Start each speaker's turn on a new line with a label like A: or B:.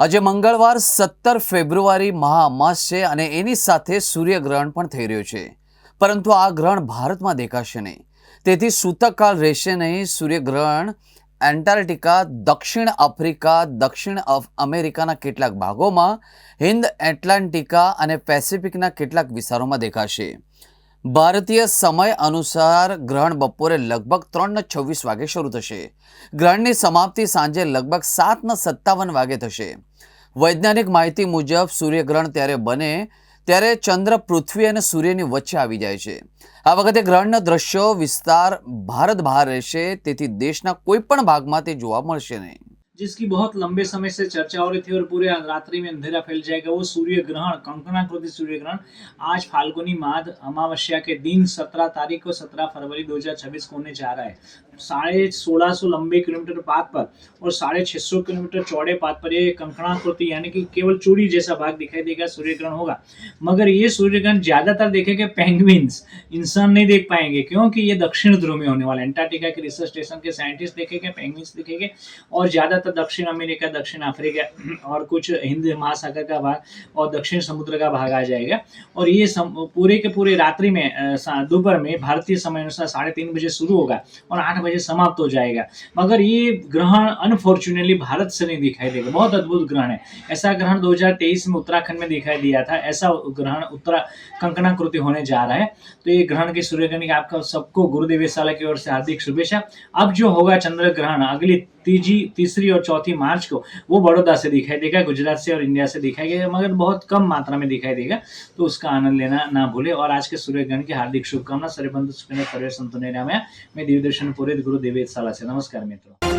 A: આજે મંગળવાર 17 ફેબ્રુઆરી મહાઅમાસ છે અને એની સાથે સૂર્યગ્રહણ પણ થઈ રહ્યું છે, પરંતુ આ ગ્રહણ ભારતમાં દેખાશે નહીં. તેથી સૂતકકાળ રહેશે નહીં. સૂર્યગ્રહણ એન્ટાર્કટિકા, દક્ષિણ આફ્રિકા, દક્ષિણ અમેરિકાના કેટલાક ભાગોમાં, હિન્દ એટલાન્ટિકા અને પેસિફિકના કેટલાક વિસ્તારોમાં દેખાશે. ભારતીય સમય અનુસાર ગ્રહણ બપોરે લગભગ 3:26 વાગે શરૂ થશે. ગ્રહણની સમાપ્તિ સાંજે લગભગ 7:57 વાગે થશે. વૈજ્ઞાનિક માહિતી મુજબ સૂર્યગ્રહણ ત્યારે બને ત્યારે ચંદ્ર, પૃથ્વી અને સૂર્યની વચ્ચે આવી જાય છે. આ વખતે ગ્રહણના દ્રશ્યો વિસ્તાર ભારત બહાર રહેશે, તેથી દેશના કોઈ પણ ભાગમાં તે જોવા મળશે નહીં.
B: जिसकी बहुत लंबे समय से चर्चा हो रही थी और पूरे रात्रि में अंधेरा फैल जाएगा, वो सूर्य ग्रहण, कंकणाकृति सूर्य ग्रहण आज फाल्गुनी माद अमावस्या के दिन 17 तारीख को 17 फरवरी 2026 को होने जा रहा है. 1650 लंबे किलोमीटर पाथ पर और 650 किलोमीटर चौड़े पाथ पर ये कंकणाकृति यानी कि केवल चूड़ी जैसा भाग दिखाई देगा सूर्य ग्रहण होगा. मगर ये सूर्य ग्रहण ज्यादातर देखेंगे पेंगुइन्स, इंसान नहीं देख पाएंगे क्योंकि ये दक्षिण ध्रुव में होने वाला है. एंटार्कटिका के रिसर्च स्टेशन के साइंटिस्ट देखेंगे, पेंगुइन्स देखेंगे और ज्यादातर दक्षिण अमेरिका, दक्षिण अफ्रीका और कुछ हिंद महासागर का भाग और दक्षिण समुद्र का भाग आ जाएगा. और ये पूरे के पूरे रात्रि में दोपहर में भारतीय समय अनुसार 3:30 बजे शुरू होगा और 8 बजे समाप्त हो जाएगा. मगर ये ग्रहण अनफॉर्चुनेटली भारत से नहीं दिखाई देगा. बहुत अद्भुत ग्रहण है. ऐसा ग्रहण 2023 में उत्तराखंड में दिखाई दिया था. ऐसा ग्रहण उत्तरा कंकणाकृति होने जा रहा है. तो ये ग्रहण के सूर्य ग्रहण की आपका सबको गुरुदेव वेधशाला की ओर से हार्दिक शुभेच्छा. अब जो होगा चंद्र ग्रहण अगली तीसरी और चौथी मार्च को, वो बड़ौदा से दिखाई देगा, गुजरात से और इंडिया से दिखाई देगा, मगर बहुत कम मात्रा में दिखाई देगा. तो उसका आनंद लेना ना भूले. और आज के सूर्य ग्रहण की हार्दिक शुभकामना. सर्वे बंधु सुखिनो सर्वे सन्तु निरामया. मैं दिव्यदर्शन पुरोहित गुरुदेव वेधशाला से. नमस्कार मित्रों.